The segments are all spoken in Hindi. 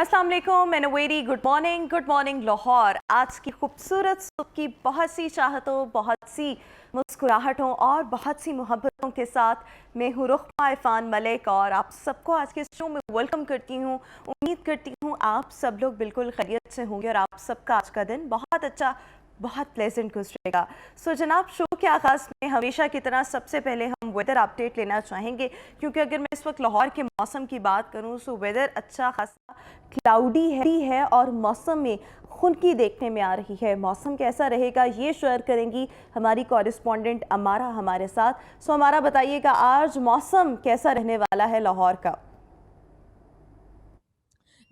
अस्सलाम वालेकुम मैंने वेरी गुड मॉर्निंग लाहौर। आज की खूबसूरत सुबह की बहुत सी चाहतों, बहुत सी मुस्कुराहटों और बहुत सी मोहब्बतों के साथ मैं हूँ रुखमा इरफान मलिक और आप सबको आज के शो में वेलकम करती हूँ। उम्मीद करती हूँ आप सब लोग बिल्कुल खैरियत से होंगे और आप सबका आज का दिन बहुत अच्छा, बहुत प्लेजेंट गुजरेगा। सो जनाब, शो के आगाज़ में हमेशा की तरह सबसे पहले हम वेदर अपडेट लेना चाहेंगे, क्योंकि अगर मैं इस वक्त लाहौर के मौसम की बात करूं तो वेदर अच्छा खासा क्लाउडी है और मौसम में खुनकी देखने में आ रही है। मौसम कैसा रहेगा ये शेयर करेंगी हमारी कॉरेस्पॉन्डेंट अमारा हमारे साथ। सो अमारा, बताइएगा आज मौसम कैसा रहने वाला है लाहौर का?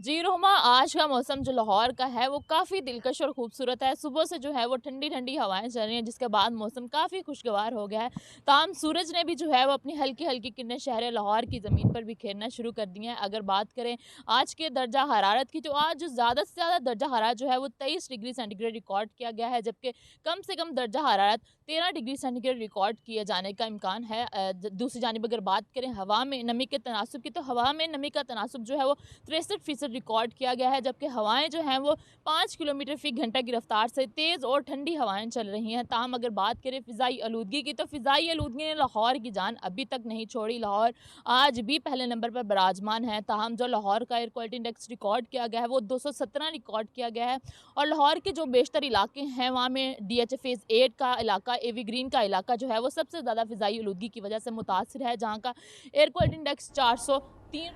जी रोमा, आज का मौसम जो लाहौर का है वो काफ़ी दिलकश और खूबसूरत है। सुबह से जो है वो ठंडी ठंडी हवाएं चल रही हैं, जिसके बाद मौसम काफ़ी खुशगवार हो गया है। ताहम सूरज ने भी जो है वो अपनी हल्की हल्की किरणें शहर लाहौर की ज़मीन पर बिखेरना शुरू कर दी हैं। अगर बात करें आज के दर्जा हरारत की, तो आज ज़्यादा से ज़्यादा दर्जा हरारत जो है वो 23 डिग्री सेंटीग्रेड रिकॉर्ड किया गया है, जबकि कम से कम दर्जा हरारत 13 डिग्री सेंटीग्रेड रिकॉर्ड किए जाने का इम्कान है। दूसरी जानिब अगर बात करें हवा में नमी के तनासुब की, तो हवा में नमी का तनासुब जो है वो 63% रिकॉर्ड किया गया है, जबकि हवाएं जो हैं वो 5 किलोमीटर फी घंटा की रफ्तार से तेज़ और ठंडी हवाएं चल रही हैं। ताहम अगर बात करें फ़िज़ाई आलूदगी की, तो फ़िज़ाई आलूदगी ने लाहौर की जान अभी तक नहीं छोड़ी। लाहौर आज भी पहले नंबर पर बराजमान है। ताहम जो लाहौर का एयर क्वालिटी इंडेक्स रिकॉर्ड किया गया है वो 217 रिकॉर्ड किया गया है, और लाहौर के जो बेशतर इलाके हैं वहाँ में DH फेज़ 8 का इलाका, एवी ग्रीन का इलाका जो है वो सबसे ज़्यादा फ़िज़ाई आलूदगी की वजह से मुतासिर है, जहाँ का air quality index 403।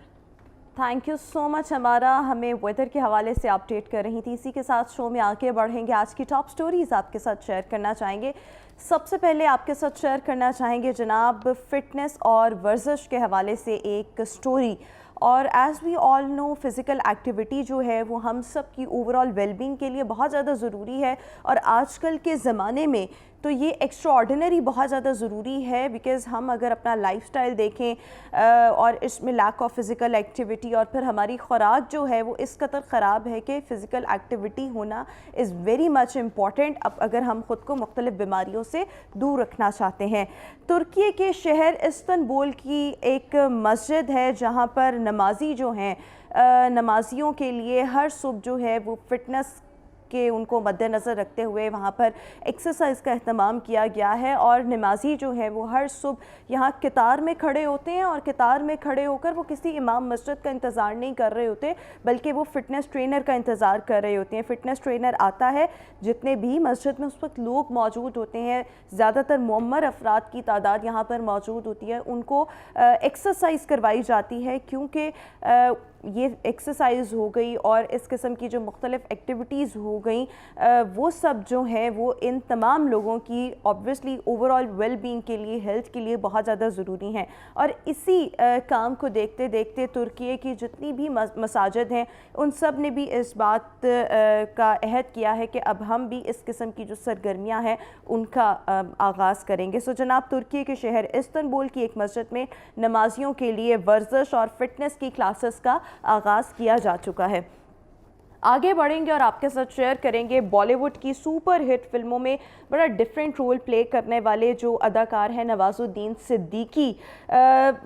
Thank you so much हमारा, हमें वेदर के हवाले से अपडेट कर रही थी। इसी के साथ शो में आगे बढ़ेंगे, आज की टॉप स्टोरीज़ आपके साथ शेयर करना चाहेंगे। सबसे पहले आपके साथ शेयर करना चाहेंगे जनाब फ़िटनेस और वर्जिश के हवाले से एक स्टोरी। और as we all know, physical activity जो है वो हम सब की ओवरऑल वेलबींग के लिए बहुत ज़्यादा ज़रूरी है, और आजकल के ज़माने में तो ये एक्स्ट्राऑर्डिनरी बहुत ज़्यादा ज़रूरी है। बिकॉज़ हम अगर अपना लाइफस्टाइल देखें और इसमें लैक ऑफ फ़िज़िकल एक्टिविटी और फिर हमारी खुराक जो है वो इस कदर ख़राब है कि फ़िज़िकल एक्टिविटी होना इज़ वेरी मच इम्पॉर्टेंट, अब अगर हम ख़ुद को मुख्तलिफ़ बीमारियों से दूर रखना चाहते हैं। तुर्की के शहर इस्तांबुल की एक मस्जिद है जहाँ पर नमाजी जो हैं, नमाजियों के लिए हर सुबह जो है वो फ़िटनेस के उनको मद्देनज़र रखते हुए वहाँ पर एक्सरसाइज का अहतमाम किया गया है। और नमाजी जो है वो हर सुबह यहाँ कतार में खड़े होते हैं, और कतार में खड़े होकर वो किसी इमाम मस्जिद का इंतज़ार नहीं कर रहे होते, बल्कि वो फ़िटनेस ट्रेनर का इंतज़ार कर रहे होते हैं। फ़िटनेस ट्रेनर आता है, जितने भी मस्जिद में उस वक्त लोग मौजूद होते हैं, ज़्यादातर मुअम्मर अफराद की तादाद यहाँ पर मौजूद होती है, उनको एक्सरसाइज करवाई जाती है, क्योंकि ये एक्सरसाइज हो गई और इस किस्म की जो मुख्तलिफ़ एक्टिविटीज़ हो गई, वो सब जो है वो इन तमाम लोगों की ऑब्वियसली ओवरऑल वेलबींग के लिए, हेल्थ के लिए बहुत ज़्यादा ज़रूरी हैं। और इसी काम को देखते देखते तुर्की की जितनी भी मसाजिद हैं उन सब ने भी इस बात का अहद किया है कि अब हम भी इस किस्म की जो सरगर्मियाँ हैं उनका आगाज़ करेंगे। सो जनाब, तुर्की के शहर इस्तांबुल की एक मस्जिद में नमाजियों के लिए वर्जिश और फिटनेस की क्लासेस का आगाज़ किया जा चुका है। आगे बढ़ेंगे और आपके साथ शेयर करेंगे बॉलीवुड की सुपर हिट फिल्मों में बड़ा डिफरेंट रोल प्ले करने वाले जो अदाकार हैं नवाजुद्दीन सिद्दीकी।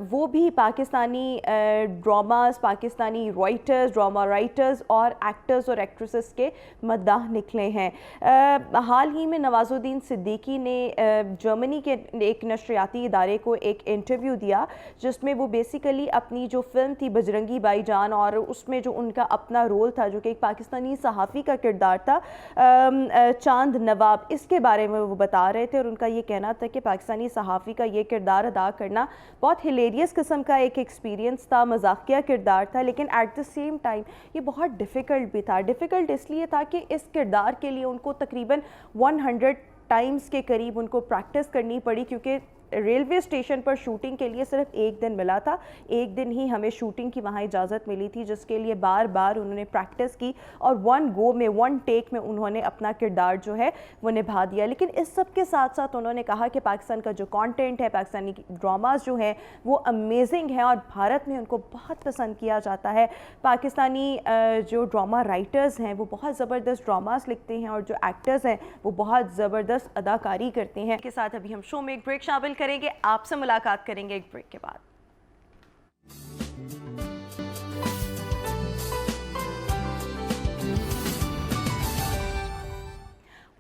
वो भी Pakistani dramas, Pakistani writers, drama writers और एक्टर्स और एक्ट्रेसेस के मद्दाह निकले हैं। हाल ही में नवाजुद्दीन सिद्दीकी ने जर्मनी के एक नशरियाती इदारे को एक इंटरव्यू दिया, जिसमें वो बेसिकली अपनी जो फिल्म थी बजरंगी भाईजान, और उसमें जो उनका अपना रोल था जो कि पाकिस्तानी सहाफ़ी का किरदार था, चांद नवाब, इसके बारे में वो बता रहे थे। और उनका ये कहना था कि पाकिस्तानी सहाफ़ी का ये किरदार अदा करना बहुत हिलेरियस किस्म का एक एक्सपीरियंस था, मजाकिया किरदार था, लेकिन एट द सेम टाइम ये बहुत डिफ़िकल्ट भी था। डिफ़िकल्ट इसलिए था कि इस किरदार के लिए उनको तकरीबन 100 टाइम्स के करीब उनको प्रैक्टिस करनी पड़ी, क्योंकि रेलवे स्टेशन पर शूटिंग के लिए सिर्फ एक दिन मिला था, एक दिन ही हमें शूटिंग की वहाँ इजाज़त मिली थी, जिसके लिए बार बार उन्होंने प्रैक्टिस की और वन गो में, वन टेक में उन्होंने अपना किरदार जो है वो निभा दिया। लेकिन इस सब के साथ साथ उन्होंने कहा कि पाकिस्तान का जो कंटेंट है, पाकिस्तानी ड्रामास जो हैं वो अमेजिंग हैं और भारत में उनको बहुत पसंद किया जाता है। पाकिस्तानी जो ड्रामा राइटर्स हैं वो बहुत ज़बरदस्त ड्रामास लिखते हैं, और जो एक्टर्स हैं वो बहुत ज़बरदस्त अदाकारी करते हैं। के साथ अभी हम शो में एक ब्रेक शामिल करेंगे, आपसे मुलाकात करेंगे एक ब्रेक के बाद।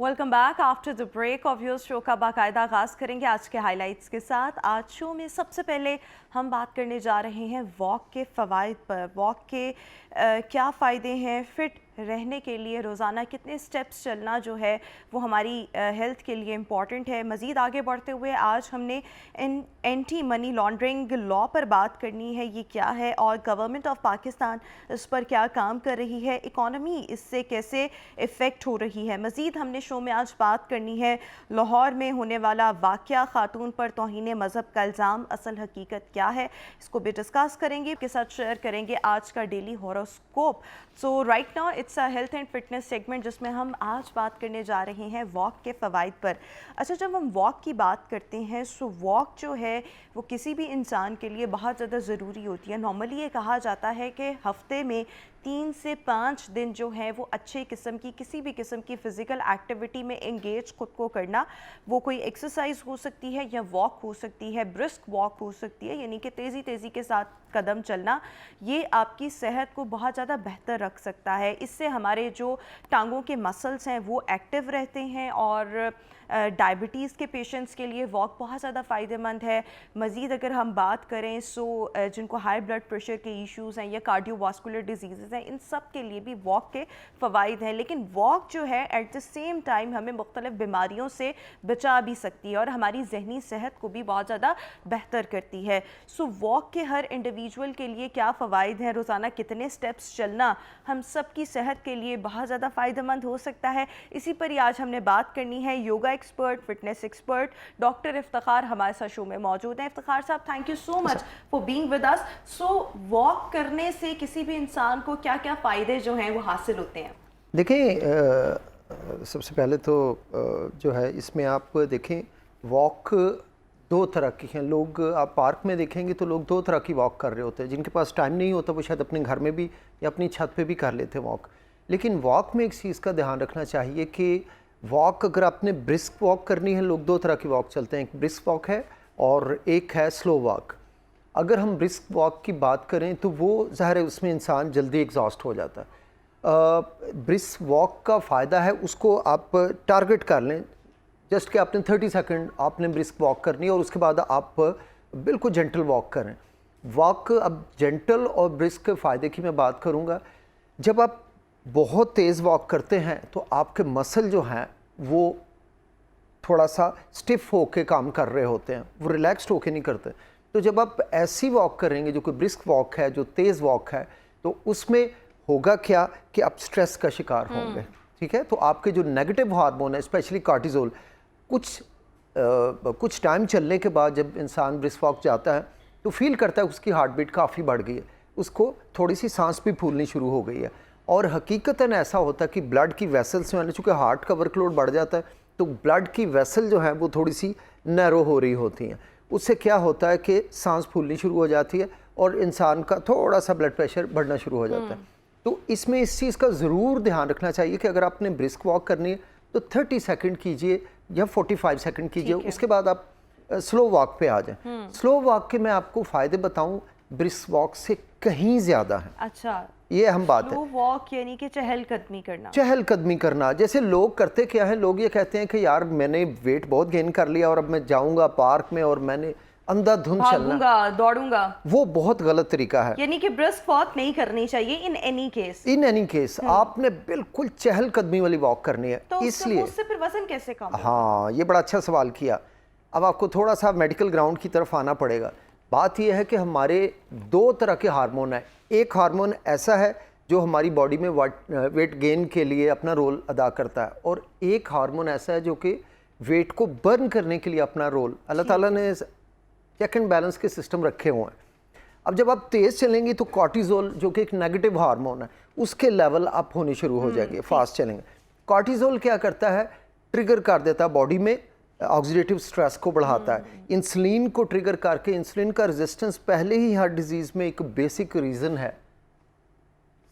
Welcome back after the break. Obvious show का बाकायदा आगाज़ करेंगे आज के हाइलाइट्स के साथ। आज शो में सबसे पहले हम बात करने जा रहे हैं वॉक के फ़वाइद पर। वॉक के क्या फ़ायदे हैं, फ़िट रहने के लिए रोज़ाना कितने स्टेप्स चलना जो है वो हमारी हेल्थ के लिए इम्पॉर्टेंट है। मज़ीद आगे बढ़ते हुए आज हमने एंटी मनी लॉन्ड्रिंग लॉ पर बात करनी है, ये क्या है और गवर्नमेंट ऑफ पाकिस्तान इस पर क्या काम कर रही है, इकॉनमी इससे कैसे इफ़ेक्ट हो रही है। मज़ीद हमने शो में आज बात करनी है लाहौर में होने वाला वाक़या, खातून पर तौहीन मज़हब का इल्ज़ाम, असल हकीकत क्या है, इसको भी डिस्कस करेंगे, के साथ शेयर करेंगे आज का daily horoscope. So right now it's a health and fitness segment जिसमें हम आज बात करने जा रहे हैं वॉक के फ़वाइद पर। अच्छा, जब हम वॉक की बात करते हैं सो वॉक जो है वो किसी भी इंसान के लिए बहुत ज़्यादा ज़रूरी होती है। नॉर्मली ये कहा जाता है कि हफ़्ते में 3 से 5 दिन जो है वो अच्छे किस्म की किसी भी किस्म की फ़िज़िकल एक्टिविटी में एंगेज खुद को करना, वो कोई एक्सरसाइज हो सकती है या वॉक हो सकती है, ब्रिस्क वॉक हो सकती है, यानी कि तेज़ी के साथ कदम चलना, ये आपकी सेहत को बहुत ज़्यादा बेहतर रख सकता है। इससे हमारे जो टांगों के मसल्स हैं वो एक्टिव रहते हैं और डायबिटीज़ के पेशेंट्स के लिए वॉक बहुत ज़्यादा फ़ायदेमंद है। मज़ीद अगर हम बात करें जिनको हाई ब्लड प्रेशर के इश्यूज़ हैं या कार्डियोवास्कुलर डिजीज़ हैं, इन सब के लिए भी वॉक के फ़वाइद हैं। लेकिन वॉक जो है एट द सेम टाइम हमें मुख्तलिफ़ बीमारियों से बचा भी सकती है और हमारी जहनी सेहत को भी बहुत ज़्यादा बेहतर करती है। वॉक के हर इंडिविजुअल के लिए क्या फ़वाइद हैं, रोज़ाना कितने स्टेप्स चलना हम सब की सेहत के लिए बहुत ज़्यादा फ़ायदेमंद हो सकता है, इसी पर ही आज हमने बात करनी है। Yoga expert, fitness expert doctor Iftikhar हमारे साथ शो में मौजूद हैं। इफ्तिखार साहब, thank you so much for being with us. Walk करने से किसी भी इंसान को क्या क्या फ़ायदे जो हैं वो हासिल होते हैं? देखिए, सबसे पहले तो जो है इसमें आप देखें वॉक दो तरह की हैं। लोग आप पार्क में देखेंगे तो लोग दो तरह की वॉक कर रहे होते हैं। जिनके पास टाइम नहीं होता वो शायद अपने घर में भी या अपनी छत पे भी कर लेते हैं वॉक। लेकिन वॉक में एक चीज़ का ध्यान रखना चाहिए कि वॉक अगर आपने ब्रिस्क वॉक करनी है, लोग दो तरह की वॉक चलते हैं, एक ब्रिस्क वॉक है और एक है स्लो वॉक। अगर हम ब्रिस्क वॉक की बात करें तो वो ज़ाहिर है उसमें इंसान जल्दी एग्जॉस्ट हो जाता है। ब्रिस्क वॉक का फ़ायदा है, उसको आप टारगेट कर लें, जस्ट कि आपने 30 सेकंड आपने ब्रिस्क वॉक करनी है और उसके बाद आप बिल्कुल जेंटल वॉक करें। वॉक अब जेंटल और ब्रिस्क के फ़ायदे की मैं बात करूँगा। जब आप बहुत तेज़ वॉक करते हैं तो आपके मसल जो हैं वो थोड़ा सा स्टिफ होके काम कर रहे होते हैं, वो रिलैक्स्ड होके नहीं करते। तो जब आप ऐसी वॉक करेंगे जो कि ब्रिस्क वॉक है, जो तेज़ वॉक है, तो उसमें होगा क्या कि आप स्ट्रेस का शिकार होंगे। ठीक है, तो आपके जो नेगेटिव हार्मोन है स्पेशली कार्टिसोल, कुछ टाइम चलने के बाद जब इंसान ब्रिस्क वॉक जाता है तो फील करता है उसकी हार्ट बीट काफ़ी बढ़ गई है, उसको थोड़ी सी सांस भी फूलनी शुरू हो गई है। और हकीकतन ऐसा होता है कि ब्लड की वेसल्स में, चूँकि हार्ट का वर्कलोड बढ़ जाता है तो ब्लड की वेसल जो है वो थोड़ी सी नैरो हो रही होती हैं। उससे क्या होता है कि सांस फूलनी शुरू हो जाती है और इंसान का थोड़ा सा ब्लड प्रेशर बढ़ना शुरू हो जाता है। तो इसमें इस चीज़ का ज़रूर ध्यान रखना चाहिए कि अगर आपने ब्रिस्क वॉक करनी है तो 30 सेकंड कीजिए या 45 सेकंड कीजिए, उसके बाद आप स्लो वॉक पे आ जाएं। स्लो वॉक के मैं आपको फ़ायदे बताऊं, ब्रिस्क वॉक से कहीं ज़्यादा है। अच्छा, ये अहम बात है। स्लो वॉक यानी कि चहलकदमी करना। चहलकदमी करना, जैसे लोग करते क्या है, लोग ये कहते हैं कि यार मैंने वेट बहुत गेन कर लिया और अब मैं जाऊंगा पार्क में और मैंने अंधाधुंध चलना, दौड़ूंगा। वो बहुत गलत तरीका है। यानी कि ब्रिस्क वॉक नहीं करनी चाहिए इन एनी केस। आपने बिल्कुल चहलकदमी वाली वॉक करनी है। तो इसलिए उससे फिर वजन कैसे कम? हाँ, ये बड़ा अच्छा सवाल किया। अब आपको थोड़ा सा मेडिकल ग्राउंड की तरफ आना पड़ेगा। बात यह है कि हमारे दो तरह के हार्मोन हैं। एक हार्मोन ऐसा है जो हमारी बॉडी में वेट गेन के लिए अपना रोल अदा करता है और एक हार्मोन ऐसा है जो कि वेट को बर्न करने के लिए अपना रोल, अल्लाह ताला ने चेक एंड बैलेंस के सिस्टम रखे हुए हैं। अब जब आप तेज़ चलेंगे तो कॉर्टिज़ोल जो कि एक नेगेटिव हार्मोन है उसके लेवल अप होने शुरू हो जाएंगे, फास्ट चलेंगे। कॉर्टिज़ोल क्या करता है, ट्रिगर कर देता है बॉडी में, ऑक्सीडेटिव स्ट्रेस को बढ़ाता है, इंसुलिन को ट्रिगर करके, इंसुलिन का रेजिस्टेंस पहले ही हार्ट डिजीज़ में एक बेसिक रीज़न है,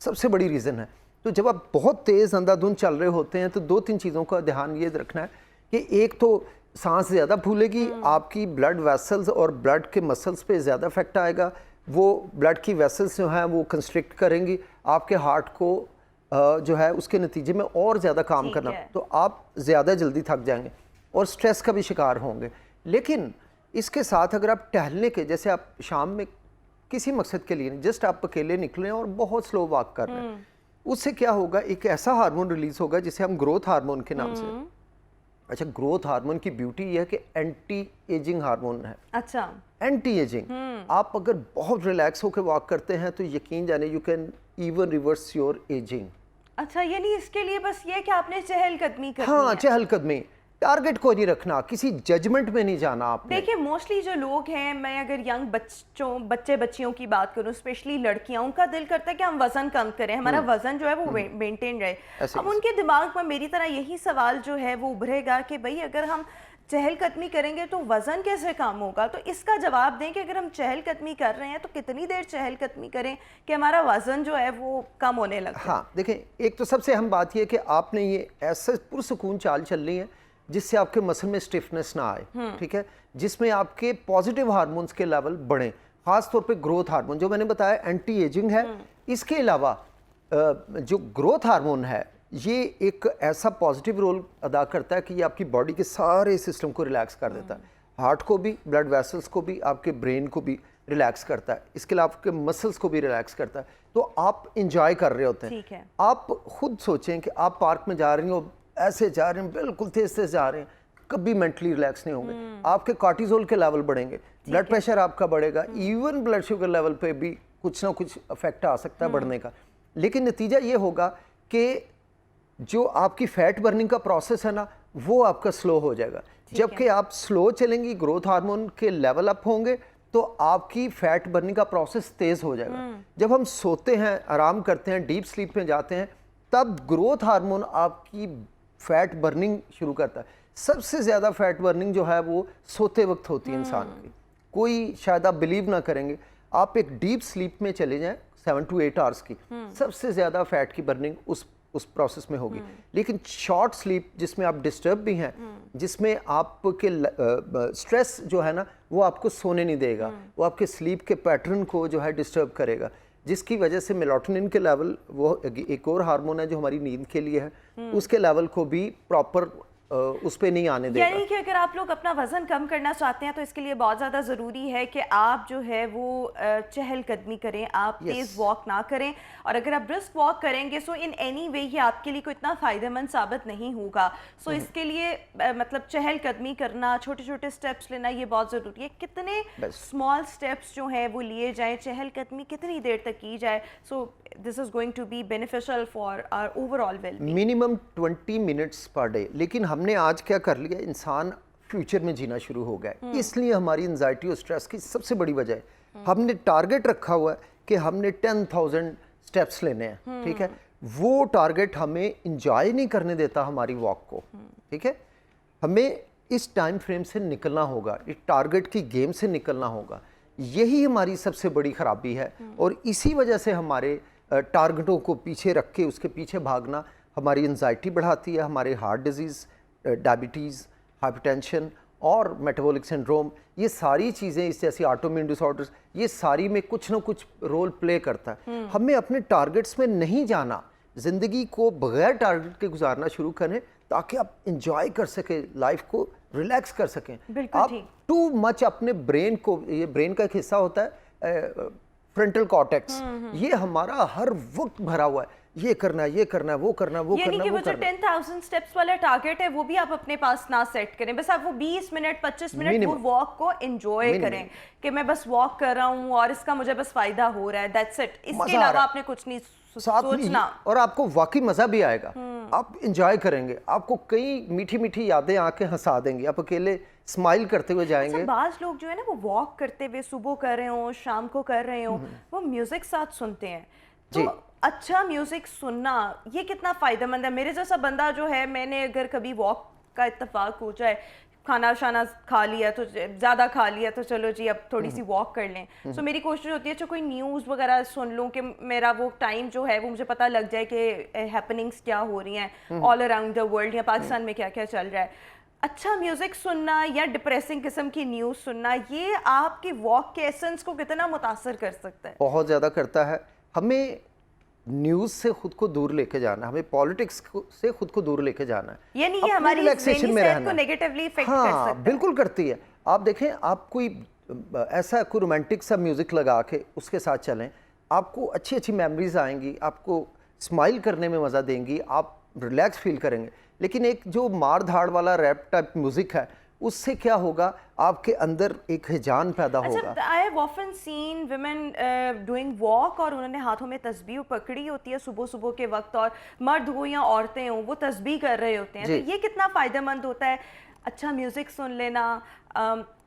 सबसे बड़ी रीज़न है। तो जब आप बहुत तेज़ अंधाधुंध चल रहे होते हैं तो दो तीन चीज़ों का ध्यान ये रखना है कि एक तो सांस ज़्यादा फूलेगी, आपकी ब्लड वेसल्स और ब्लड के मसल्स पे ज़्यादा इफेक्ट आएगा, वो ब्लड की वेसल्स जो हैं वो कंस्ट्रिक्ट करेंगी, आपके हार्ट को जो है उसके नतीजे में और ज़्यादा काम ठीक करना, है। तो आप ज़्यादा जल्दी थक जाएंगे और स्ट्रेस का भी शिकार होंगे। लेकिन इसके साथ अगर आप टहलने के, जैसे आप शाम में किसी मकसद के लिए नहीं, जस्ट आप अकेले निकले और बहुत स्लो वॉक कर रहे हैं, उससे क्या होगा, एक ऐसा हार्मोन रिलीज होगा जिसे हम ग्रोथ हार्मोन के नाम से। अच्छा, ग्रोथ हार्मोन की ब्यूटी यह है कि एंटी एजिंग हार्मोन है। अच्छा, एंटी एजिंग, आप अगर बहुत रिलैक्स होकर वॉक करते हैं तो यकीन जाने you can even reverse your ageing. अच्छा, यानी इसके लिए बस ये कि आपने चहलकदमी करनी हाँ, है। चहलकदमी, टारगेट को नहीं रखना, किसी जजमेंट में नहीं जाना आपने। देखिए मोस्टली जो लोग हैं, मैं अगर यंग बच्चे बच्चियों की बात करूं, स्पेशली लड़कियां, उनका दिल करता है कि हम वजन कम करें, हमारा वजन जो है वो मेंटेन रहे। ऐसे अब ही। उनके दिमाग में मेरी तरह यही सवाल जो है वो उभरेगा कि भाई अगर हम चहलकदमी करेंगे तो वजन कैसे कम होगा। तो इसका जवाब दें कि अगर हम चहलकदमी कर रहे हैं तो कितनी देर चहलकदमी करें कि हमारा वजन जो है वो कम होने लगे। हाँ, देखें, एक तो सबसे अहम बात यह कि आपने ये ऐसे पुरसुकून चाल चलनी है जिससे आपके मसल में स्टिफनेस ना आए, ठीक है, जिसमें आपके पॉजिटिव हार्मोन्स के लेवल बढ़ें, खास तौर पे ग्रोथ हार्मोन जो मैंने बताया एंटी एजिंग है। इसके अलावा जो ग्रोथ हार्मोन है ये एक ऐसा पॉजिटिव रोल अदा करता है कि ये आपकी बॉडी के सारे सिस्टम को रिलैक्स कर देता है, हार्ट को भी, ब्लड वेसल्स को भी, आपके ब्रेन को भी रिलैक्स करता है, इसके अलावा आपके मसल्स को भी रिलैक्स करता है। तो आप इंजॉय कर रहे होते हैं। ठीक है। आप खुद सोचें कि आप पार्क में जा रही हो, ऐसे जा रहे हैं, बिल्कुल तेज तेज जा रहे हैं, कभी मेंटली रिलैक्स नहीं होंगे, आपके कॉर्टिसोल के लेवल बढ़ेंगे, ब्लड प्रेशर आपका बढ़ेगा, इवन ब्लड शुगर लेवल पे भी कुछ ना कुछ इफेक्ट आ सकता है बढ़ने का। लेकिन नतीजा ये होगा कि जो आपकी फैट बर्निंग का प्रोसेस है ना, वो आपका स्लो हो जाएगा। जबकि आप स्लो चलेंगी, ग्रोथ हार्मोन के लेवल अप होंगे, तो आपकी फैट बर्निंग का प्रोसेस तेज हो जाएगा। जब हम सोते हैं, आराम करते हैं, डीप स्लीप में जाते हैं, तब ग्रोथ हार्मोन आपकी फैट बर्निंग शुरू करता है। सबसे ज़्यादा फैट बर्निंग जो है वो सोते वक्त होती है इंसान की। कोई, शायद आप बिलीव ना करेंगे, आप एक डीप स्लीप में चले जाएं 7 to 8 आवर्स की, सबसे ज़्यादा फैट की बर्निंग उस प्रोसेस में होगी। लेकिन शॉर्ट स्लीप जिसमें आप डिस्टर्ब भी हैं, जिसमें आपके स्ट्रेस जो है ना वो आपको सोने नहीं देगा, वो आपके स्लीप के पैटर्न को जो है डिस्टर्ब करेगा, जिसकी वजह से मेलाटोनिन के लेवल, वो एक और हार्मोन है जो हमारी नींद के लिए है, उसके लेवल को भी प्रॉपर उस पे नहीं आने देगा। यानी कि अगर आप लोग अपना वजन कम करना चाहते हैं तो इसके लिए बहुत ज़्यादा ज़रूरी है कि आप जो है वो चहलकदमी करें, आप तेज़ वॉक ना करें। और अगर आप ब्रिस्क वॉक करेंगे सो इन एनी वे ये आपके लिए कोई इतना फ़ायदेमंद साबित नहीं होगा। सो इसके लिए मतलब चहलकदमी करना, छोटे छोटे स्टेप्स लेना, ये बहुत ज़रूरी है। कितने स्मॉल स्टेप्स जो हैं वो लिए जाएँ, चहलकदमी कितनी देर तक की जाए, so this is going to be beneficial for our overall wellbeing. Minimum 20 minutes per day. लेकिन हमने आज क्या कर लिया, इंसान फ्यूचर में जीना शुरू हो गया है, इसलिए हमारी एंजाइटी और स्ट्रेस की सबसे बड़ी वजह है हमने टारगेट रखा हुआ है कि हमने 10,000 स्टेप्स लेने हैं, ठीक है। वो टारगेट हमें इंजॉय नहीं करने देता हमारी वॉक को, ठीक है। हमें इस टाइम फ्रेम से निकलना होगा, इस टारगेट की गेम से निकलना होगा। यही हमारी सबसे बड़ी खराबी है और इसी वजह से हमारे टारगेटों को पीछे रख के उसके पीछे भागना हमारी एंजाइटी बढ़ाती है, हमारे हार्ट डिजीज़, डायबिटीज़, हाइपरटेंशन और मेटाबॉलिक सिंड्रोम, ये सारी चीज़ें, इस जैसी ऑटोइम्यून डिसऑर्डर्स, ये सारी में कुछ ना कुछ रोल प्ले करता है। हमें अपने टारगेट्स में नहीं जाना, ज़िंदगी को बगैर टारगेट के गुजारना शुरू करें ताकि आप इंजॉय कर सकें, लाइफ को रिलैक्स कर सकें। आप टू मच अपने ब्रेन को, ये ब्रेन का एक हिस्सा होता है फ्रंटल कॉर्टेक्स, ये हमारा हर वक्त भरा हुआ है, ये करना है, ये करना है, वो करना है, वो करना है, यानी कि वो जो 10,000 स्टेप्स वाला टारगेट है वो भी आप अपने पास ना सेट करें, बस आप वो 20 मिनट 25 मिनट वो वॉक को एंजॉय करें कि मैं बस वॉक कर रहा हूँ और इसका मुझे बस फायदा हो रहा है, दैट्स इट। इसके अलावा आपने कुछ नहीं सोचना और आपको वाकई मजा भी आएगा, आप इंजॉय करेंगे, आपको कई मीठी मीठी यादें आके हंसा देंगी, आप अकेले स्माइल करते हुए जाएंगे। अच्छा, बाज लोग जो है ना वो वॉक करते हुए, सुबह कर रहे हो, शाम को कर रहे हो, वो म्यूजिक साथ सुनते हैं, तो अच्छा म्यूजिक सुनना ये कितना फ़ायदेमंद है। मेरे जैसा बंदा जो है, मैंने अगर कभी वॉक का इत्तेफाक हो जाए, खाना शाना खा लिया तो ज़्यादा खा लिया तो चलो जी अब थोड़ी सी वॉक कर लें, सो मेरी कोशिश होती है अच्छा कोई न्यूज़ वगैरह सुन लूँ कि मेरा वो टाइम जो है वो मुझे पता लग जाए कि हैपनिंग्स क्या हो रही हैं ऑल अराउंड द वर्ल्ड या पाकिस्तान में क्या क्या चल रहा है। अच्छा म्यूज़िक सुनना या डिप्रेसिंग किस्म की न्यूज़ सुनना, ये आपकी वॉक के एसेंस को कितना मुतासर कर सकता है? बहुत ज़्यादा करता है। हमें न्यूज़ से खुद को दूर लेके जाना है, हमें पॉलिटिक्स से खुद को दूर लेके जाना है, ये नहीं कि अपने हमारी रिलैक्सेशन में रहना को नेगेटिवली इफेक्ट हाँ, कर सकता है। बिल्कुल करती है। आप देखें, आप कोई ऐसा कोई रोमांटिक सा म्यूज़िक लगा के उसके साथ चलें, आपको अच्छी अच्छी मेमोरीज आएंगी, आपको स्माइल करने में मज़ा देंगी, आप रिलैक्स फील करेंगे। लेकिन एक जो मार धाड़ वाला रैप टाइप म्यूज़िक है, उससे क्या होगा, आपके अंदर एक हिजान पैदा होगा। अच्छा, I have often seen women doing walk और उन्होंने हाथों में तस्बीह पकड़ी होती है सुबह सुबह के वक्त, और मर्द हो या औरतें हो वो तस्बीह कर रहे होते हैं। तो ये कितना फ़ायदेमंद होता है, अच्छा म्यूज़िक सुन लेना,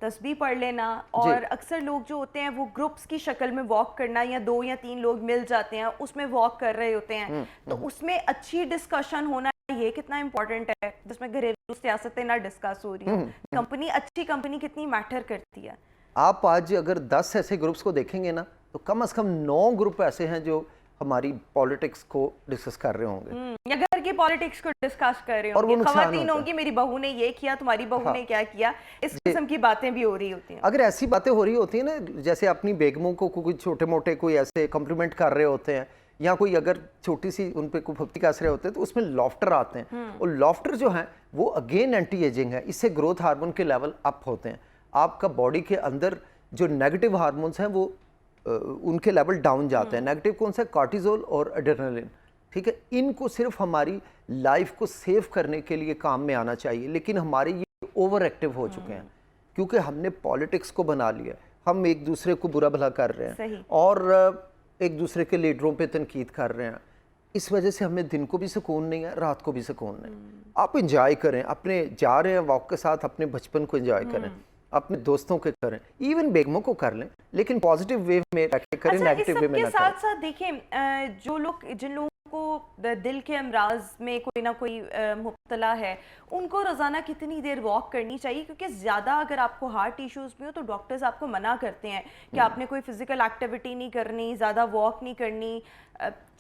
तस्बीह पढ़ लेना। और अक्सर लोग जो होते हैं वो ग्रुप्स की शक्ल में वॉक करना, या 2 या 3 लोग मिल जाते हैं उसमें वॉक कर रहे होते हैं, तो उसमें अच्छी डिस्कशन होना ये कितना इंपॉर्टेंट है, जिसमें घरेलू सियासतें ना डिस्कस हो रही हैं। कंपनी, अच्छी कंपनी कितनी मैटर करती है। आप आज अगर 10 ऐसे ग्रुप्स को देखेंगे ना, तो कम से कम 9 ग्रुप ऐसे हैं जो हमारी पॉलिटिक्स को डिस्कस कर रहे होंगे, या घर की पॉलिटिक्स को डिस्कस कर रहे और वो होंगे, नुकसान खवातीन होता है। होंगी, मेरी बहू ने ये किया, तुम्हारी बहू ने क्या किया, इस किस्म की बातें भी हो रही होती हैं। अगर ऐसी बातें हो रही होती हैं ना, जैसे अपनी बेगमों को कोई छोटे मोटे कोई ऐसे कॉम्प्लीमेंट कर रहे होते हैं, या कोई अगर छोटी सी उन पे कोई फप्ती कस रहे होते हैं, तो उसमें लॉफ्टर आते हैं, और लॉफ्टर जो है वो अगेन एंटी एजिंग है, इससे ग्रोथ हार्मोन के लेवल अप होते हैं, आपका बॉडी के अंदर जो नेगेटिव हार्मोन्स हैं वो उनके लेवल डाउन जाते हैं। नेगेटिव कौन सा है? कॉर्टिजोल और एड्रेनलिन, ठीक है। इनको सिर्फ हमारी लाइफ को सेव करने के लिए काम में आना चाहिए, लेकिन हमारे ये ओवर एक्टिव हो चुके हैं क्योंकि हमने पॉलिटिक्स को बना लिया, हम एक दूसरे को बुरा भला कर रहे हैं और एक दूसरे के लीडरों पे तनकीद कर रहे हैं। इस वजह से हमें दिन को भी सुकून नहीं है, रात को भी सुकून नहीं। आप इंजॉय करें, अपने जा रहे हैं वॉक के साथ, अपने बचपन को इंजॉय करें, अपने दोस्तों के करें, इवन बेगमों को कर लें, लेकिन पॉजिटिव वे में करें, नेगेटिव वे में ना करें। साथ साथ देखें, जो लोग, जिन लोगों को दिल के अमराज में कोई ना कोई मुब्तला है, उनको रोज़ाना कितनी देर वॉक करनी चाहिए? क्योंकि ज़्यादा अगर आपको हार्ट इश्यूज़ भी हो तो डॉक्टर्स आपको मना करते हैं कि आपने कोई फिज़िकल एक्टिविटी नहीं करनी, ज़्यादा वॉक नहीं करनी,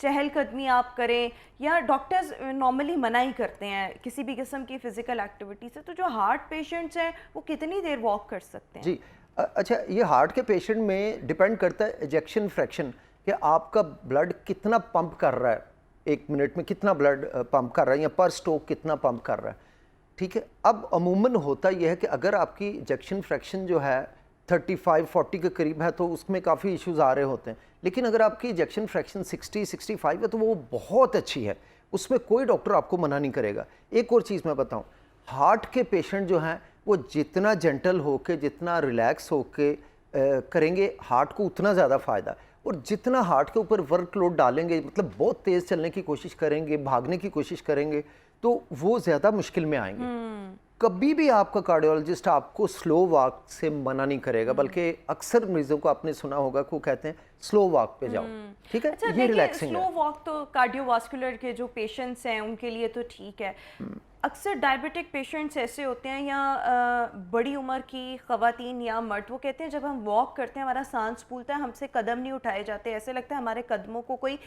चहलकदमी आप करें, या डॉक्टर्स नॉर्मली मना ही करते हैं किसी भी किस्म की फ़िज़िकल एक्टिविटी से। तो जो हार्ट पेशेंट्स हैं वो कितनी देर वॉक कर सकते हैं? जी, अच्छा, ये हार्ट के पेशेंट में डिपेंड करता है इजेक्शन फ्रैक्शन, कि आपका ब्लड कितना पंप कर रहा है, 1 मिनट में कितना ब्लड पंप कर रहा है, या पर स्ट्रोक कितना पंप कर रहा है, ठीक है। अब अमूमन होता यह है कि अगर आपकी इजेक्शन फ्रैक्शन जो है 35-40 के करीब है तो उसमें काफ़ी इश्यूज आ रहे होते हैं, लेकिन अगर आपकी इजेक्शन फ्रैक्शन 60-65 है तो वो बहुत अच्छी है, उसमें कोई डॉक्टर आपको मना नहीं करेगा। एक और चीज़ मैं बताऊं, हार्ट के पेशेंट जो हैं वो जितना जेंटल होके, जितना रिलैक्स होके करेंगे, हार्ट को उतना ज़्यादा फ़ायदा। और जितना हार्ट के ऊपर वर्कलोड डालेंगे, मतलब बहुत तेज़ चलने की कोशिश करेंगे, भागने की कोशिश करेंगे, तो वो ज़्यादा मुश्किल में आएंगे। कभी भी आपका कार्डियोलॉजिस्ट आपको स्लो वॉक से मना नहीं करेगा, बल्कि अक्सर मरीजों को आपने सुना होगा कि वो कहते हैं स्लो वॉक पे जाओ, ठीक है। अच्छा, ये रिलैक्सिंग स्लो है। वॉक तो कार्डियोवास्कुलर के जो पेशेंट्स हैं उनके लिए तो ठीक है। अक्सर डायबिटिक पेशेंट्स ऐसे होते हैं, या बड़ी उम्र की ख़वातीन या मर्द, वो कहते हैं जब हम वॉक करते हैं हमारा सांस फूलता है, हमसे कदम नहीं उठाए जाते, ऐसे लगता है हमारे कदमों को कोई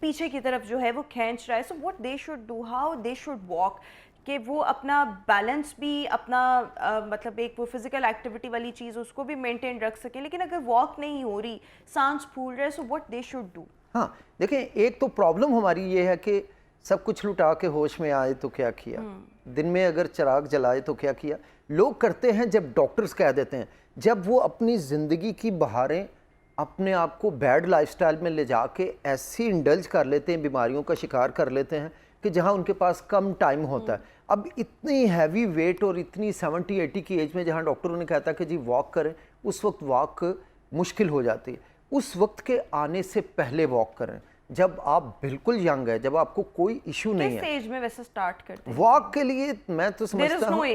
पीछे की तरफ जो है वो खींच रहा है। So what they should do, how they should walk, कि वो अपना बैलेंस भी, अपना मतलब एक वो फिजिकल एक्टिविटी वाली चीज़ उसको भी मेंटेन रख सकें, लेकिन अगर वॉक नहीं हो रही, सांस फूल रहा है, so what they should do? हाँ, देखें, एक तो प्रॉब्लम हमारी ये है कि सब कुछ लुटा के होश में आए तो क्या किया, दिन में अगर चिराग जलाए तो क्या किया। लोग करते हैं जब डॉक्टर्स कह देते हैं, जब वो अपनी ज़िंदगी की बहारें अपने आप को बैड लाइफस्टाइल में ले जाके ऐसी इंडल्ज कर लेते हैं, बीमारियों का शिकार कर लेते हैं कि जहाँ उनके पास कम टाइम होता है। अब इतनी हैवी वेट और इतनी 70-80 की एज में जहाँ डॉक्टरों ने कहता कि जी वॉक करें, उस वक्त वॉक मुश्किल हो जाती है। उस वक्त के आने से पहले वॉक करें, जब आप बिल्कुल यंग है, जब आपको कोई इशू नहीं है। किस एज में वैसे स्टार्ट करते हैं वॉक के लिए? मैं तो समझता हूँ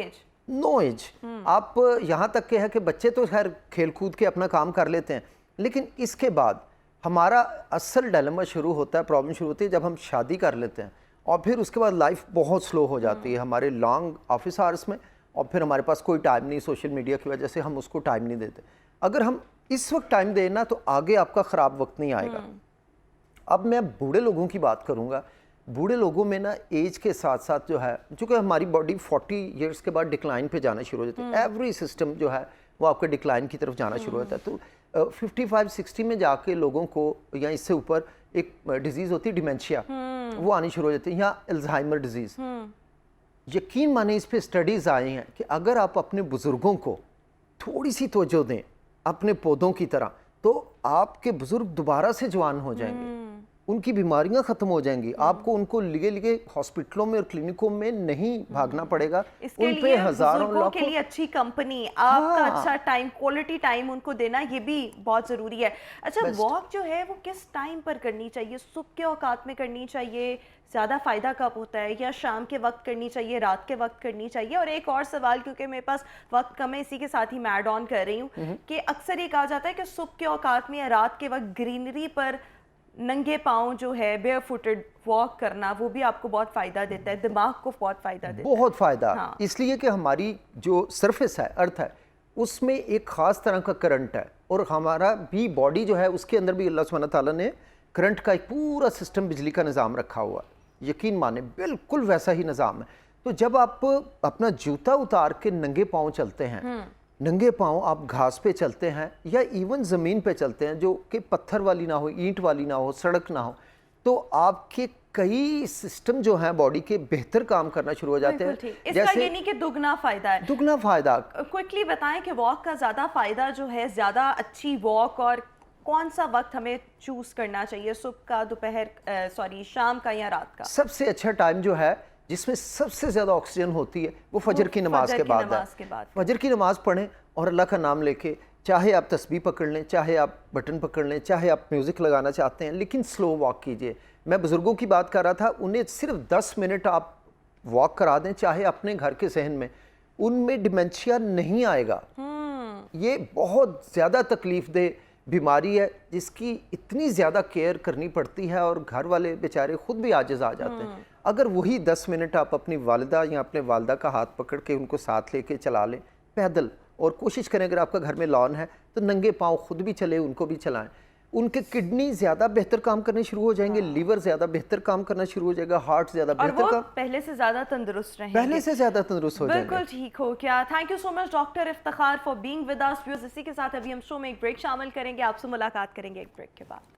नो एज। आप यहाँ तक के है कि बच्चे तो खैर खेल कूद के अपना काम कर लेते हैं, लेकिन इसके बाद हमारा असल डिलेमा शुरू होता है, प्रॉब्लम शुरू होती है जब हम शादी कर लेते हैं, और फिर उसके बाद लाइफ बहुत स्लो हो जाती है हमारे लॉन्ग ऑफिस आवर्स में, और फिर हमारे पास कोई टाइम नहीं, सोशल मीडिया की वजह से हम उसको टाइम नहीं देते। अगर हम इस वक्त टाइम देना तो आगे आपका ख़राब वक्त नहीं आएगा। अब मैं बूढ़े लोगों की बात करूँगा। बूढ़े लोगों में ना एज के साथ साथ जो है, चूँकि हमारी बॉडी 40 ईयर्स के बाद डिक्लाइन पे जाना शुरू हो जाती है, एवरी सिस्टम जो है वो आपके डिक्लाइन की तरफ जाना शुरू होता है। तो 55-60 में जाके लोगों को, या इससे ऊपर, एक डिजीज़ होती है डिमेंशिया, वो आनी शुरू हो जाती है, या अल्जाइमर डिजीज़। यकीन माने इस पे स्टडीज़ आई हैं कि अगर आप अपने बुज़ुर्गों को थोड़ी सी तवज्जो दें अपने पौधों की तरह, तो आपके बुज़ुर्ग दोबारा से जवान हो जाएंगे, उनकी बीमारियां ख़त्म हो जाएंगी, आपको उनको लिए लिए हॉस्पिटलों में और क्लिनिकों में नहीं भागना पड़ेगा। इसके उन पे लिए हज़ारों बुजुर्गों के लाखों लिए अच्छी कंपनी, आपका हाँ। अच्छा टाइम, क्वालिटी टाइम उनको देना, ये भी बहुत ज़रूरी है। अच्छा, Best। वॉक जो है वो किस टाइम पर करनी चाहिए? सुबह के औकात में करनी चाहिए, ज़्यादा फ़ायदा कब होता है, या शाम के वक्त करनी चाहिए, रात के वक्त करनी चाहिए? और एक और सवाल, क्योंकि मेरे पास वक्त कम है, इसी के साथ ही मैं ऐड ऑन कर रही हूँ कि अक्सर ये कहा जाता है कि सुबह के औकात में या रात के वक्त ग्रीनरी पर नंगे पाँव जो है बेयर फुटेड वॉक करना, वो भी आपको बहुत फ़ायदा देता है, दिमाग को बहुत फ़ायदा देता है। बहुत फ़ायदा। हाँ। इसलिए कि हमारी जो सरफेस है, अर्थ है, उसमें एक ख़ास तरह का करंट है, और हमारा भी बॉडी जो है उसके अंदर भी अल्लाह सुब्हानहू तआला ने करंट का एक पूरा सिस्टम, बिजली का निज़ाम रखा हुआ है। यकीन माने बिल्कुल वैसा ही निज़ाम है। तो जब आप अपना जूता उतार के नंगे पाँव चलते हैं, नंगे पाँव आप घास पे चलते हैं या इवन ज़मीन पे चलते हैं जो कि पत्थर वाली ना हो, ईंट वाली ना हो, सड़क ना हो, तो आपके कई सिस्टम जो हैं बॉडी के बेहतर काम करना शुरू हो जाते बिल्कुल हैं। ठीक। इसका ये नहीं कि दुगना फ़ायदा है। दुगना फ़ायदा। क्विकली बताएं कि वॉक का ज़्यादा फ़ायदा जो है, ज़्यादा अच्छी वॉक, और कौन सा वक्त हमें चूज़ करना चाहिए, सुबह का, दोपहर शाम का या रात का? सबसे अच्छा टाइम जो है जिसमें सबसे ज़्यादा ऑक्सीजन होती है वो फजर की नमाज के बाद है। फजर की नमाज पढ़ें और अल्लाह का नाम लेके, चाहे आप तस्बीह पकड़ लें, चाहे आप बटन पकड़ लें, चाहे आप म्यूज़िक लगाना चाहते हैं, लेकिन स्लो वॉक कीजिए। मैं बुज़ुर्गों की बात कर रहा था, उन्हें सिर्फ 10 मिनट आप वॉक करा दें, चाहे अपने घर के सहन में, उनमें डिमेंशिया नहीं आएगा। ये बहुत ज़्यादा तकलीफ़ दे बीमारी है जिसकी इतनी ज़्यादा केयर करनी पड़ती है, और घर वाले बेचारे ख़ुद भी आजिज़ आ जाते हैं। अगर वही 10 मिनट आप अपनी वालिदा या अपने वालिदा का हाथ पकड़ के उनको साथ लेके चला लें पैदल, और कोशिश करें अगर आपका घर में लॉन है तो नंगे पाँव खुद भी चले, उनको भी चलाएं, उनके किडनी ज़्यादा बेहतर काम करने शुरू हो जाएंगे, लीवर ज़्यादा बेहतर काम करना शुरू हो जाएगा, हार्ट ज़्यादा बेहतर काम, पहले से ज़्यादा तंदुरुस्त रहेंगे, पहले से ज़्यादा तंदुरुस्त हो जाएंगे। बिल्कुल ठीक हो क्या। Thank you so much doctor Iftikhar for being with us. इसी के साथ अभी हम शो में एक ब्रेक शामिल करेंगे, आपसे मुलाकात करेंगे एक ब्रेक के बाद।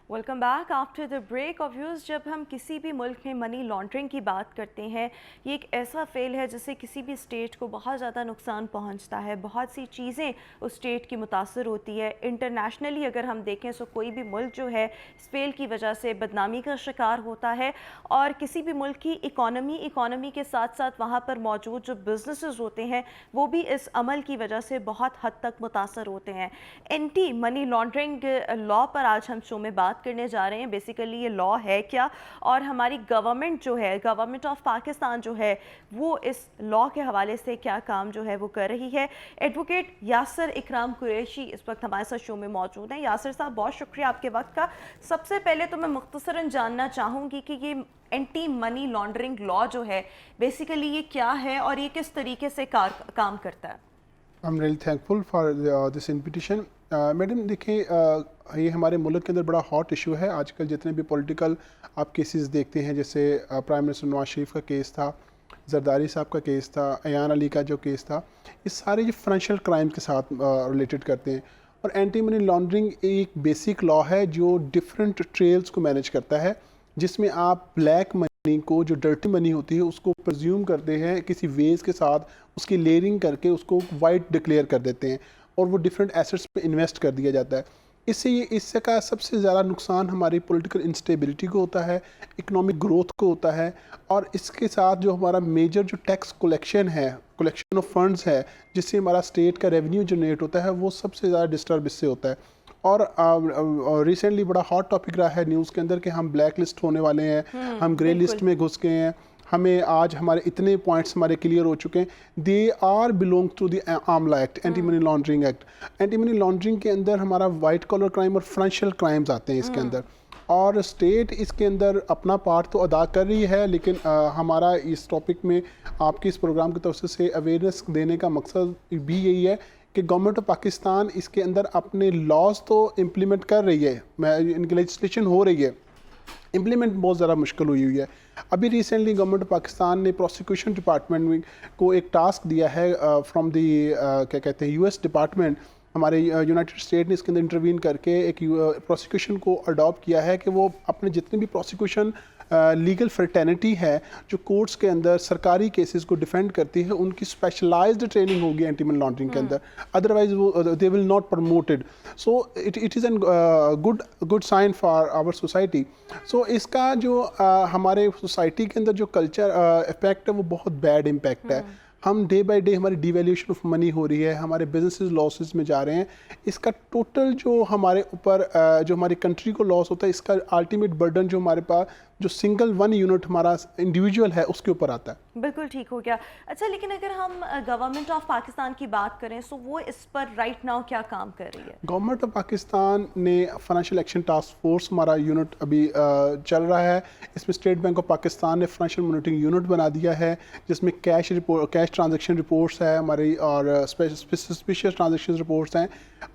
Welcome back after the break. Of views, जब हम किसी भी मुल्क में मनी लॉन्ड्रिंग की बात करते हैं, ये एक ऐसा फेल है जिससे किसी भी स्टेट को बहुत ज़्यादा नुकसान पहुंचता है, बहुत सी चीज़ें उस स्टेट की मुतासर होती है। इंटरनेशनली अगर हम देखें तो कोई भी मुल्क जो है इस फेल की वजह से बदनामी का शिकार होता है, और किसी भी मुल्क की इकॉनमी के साथ साथ वहाँ पर मौजूद जो बिजनेसेस होते हैं वो भी इस अमल की वजह से बहुत हद तक मुतासर होते हैं। एंटी मनी लॉन्ड्रिंग लॉ पर आज हम शो में बात करने जा रहे हैं। बेसिकली ये लॉ है क्या, और हमारी गवर्नमेंट जो है, गवर्नमेंट ऑफ पाकिस्तान जो है, वो इस लॉ के हवाले से क्या काम जो है वो कर रही है। एडवोकेट यासिर इकराम कुरैशी इस वक्त हमारे साथ शो में मौजूद हैं। यासिर साहब, बहुत शुक्रिया आपके वक्त का। सबसे पहले तो मैं मुख्तसरन जानना चाहूँगी कि ये एंटी मनी लॉन्ड्रिंग लॉ जो है बेसिकली ये क्या है और ये किस तरीके से काम करता है। I am really thankful for this invitation. Madam देखिए, ये हमारे मुल्क के अंदर बड़ा हॉट इशू है आजकल। जितने भी पॉलिटिकल आप केसेस देखते हैं, जैसे प्राइम मिनिस्टर नवाज शरीफ का केस था, जरदारी साहब का केस था, अयान अली का जो केस था, ये सारे जो फाइनेंशियल क्राइम के साथ रिलेटेड करते हैं। और एंटी मनी लॉन्ड्रिंग एक बेसिक लॉ है जो डिफरेंट ट्रेल्स को मैनेज करता है, जिसमें आप ब्लैक मनी को, जो डर्टी मनी होती है, उसको प्रज्यूम करते हैं किसी वेज के साथ, उसकी लेयरिंग करके उसको वाइट डिक्लेयर कर देते हैं, और वो डिफरेंट एसेट्स पे इन्वेस्ट कर दिया जाता है। इससे का सबसे ज़्यादा नुकसान हमारी पॉलिटिकल इंस्टेबिलिटी को होता है, इकोनॉमिक ग्रोथ को होता है, और इसके साथ जो हमारा मेजर जो टैक्स कलेक्शन ऑफ फंड्स है, जिससे हमारा स्टेट का रेवेन्यू जनरेट होता है, वो सबसे ज़्यादा डिस्टर्ब इससे होता है। और रिसेंटली बड़ा हॉट टॉपिक रहा है न्यूज़ के अंदर कि हम ब्लैक लिस्ट होने वाले हैं, हम ग्रे लिस्ट में घुस गए हैं, हमें आज हमारे इतने पॉइंट्स हमारे क्लियर हो चुके हैं। They are belong to the AMLA act, anti money laundering act. Anti money laundering के अंदर हमारा वाइट कॉलर क्राइम और फाइनेंशियल क्राइम्स आते हैं इसके अंदर, और स्टेट इसके अंदर अपना पार्ट तो अदा कर रही है, लेकिन हमारा इस टॉपिक में आपकी इस प्रोग्राम की तरफ से अवेयरनेस देने का मकसद भी यही है कि गवर्नमेंट ऑफ पाकिस्तान इसके अंदर अपने लॉज तो इम्प्लीमेंट कर रही है, इनकी लेजिस्लेशन हो रही है, इम्प्लीमेंट बहुत ज़्यादा मुश्किल हुई है। अभी रिसेंटली गवर्नमेंट ऑफ पाकिस्तान ने प्रोसिक्यूशन डिपार्टमेंट को एक टास्क दिया है फ्रॉम दी क्या कहते हैं यूएस डिपार्टमेंट, हमारे यूनाइटेड स्टेट ने इसके अंदर इंटरवीन करके एक प्रोसिक्यूशन को अडॉप्ट किया है कि वो अपने जितने भी प्रोसिक्यूशन लीगल फ्रेटर्निटी है जो कोर्ट्स के अंदर सरकारी केसेस को डिफेंड करती है, उनकी स्पेशलाइज्ड ट्रेनिंग होगी एंटी मनी लॉन्ड्रिंग के अंदर, अदरवाइज वो they will not promoted. So it is an good sign for our society. So इसका जो हमारे सोसाइटी के अंदर जो कल्चर इफेक्ट है वो बहुत बैड इम्पैक्ट है। हम डे बाय डे हमारी डिवैल्यूएशन ऑफ मनी हो रही है, हमारे बिजनेसेस लॉसेस में जा रहे हैं। इसका टोटल जो हमारे ऊपर जो हमारी कंट्री को लॉस होता है, इसका अल्टीमेट बर्डन जो हमारे पास जो सिंगल वन यूनिट हमारा इंडिविजुअल है उसके ऊपर आता है। बिल्कुल ठीक हो गया। अच्छा, लेकिन अगर हम गवर्नमेंट ऑफ पाकिस्तान की बात करें तो वो इस पर राइट नाउ क्या काम कर रही है? गवर्नमेंट ऑफ पाकिस्तान ने फाइनेंशियल एक्शन टास्क फोर्स हमारा यूनिट अभी चल रहा है। इसमें स्टेट बैंक ऑफ पाकिस्तान ने फाइनेंशियल मॉनिटरिंग यूनिट बना दिया है जिसमें कैश ट्रांजैक्शन रिपोर्ट्स है हमारी और सस्पिशियस ट्रांजैक्शन रिपोर्ट्स हैं,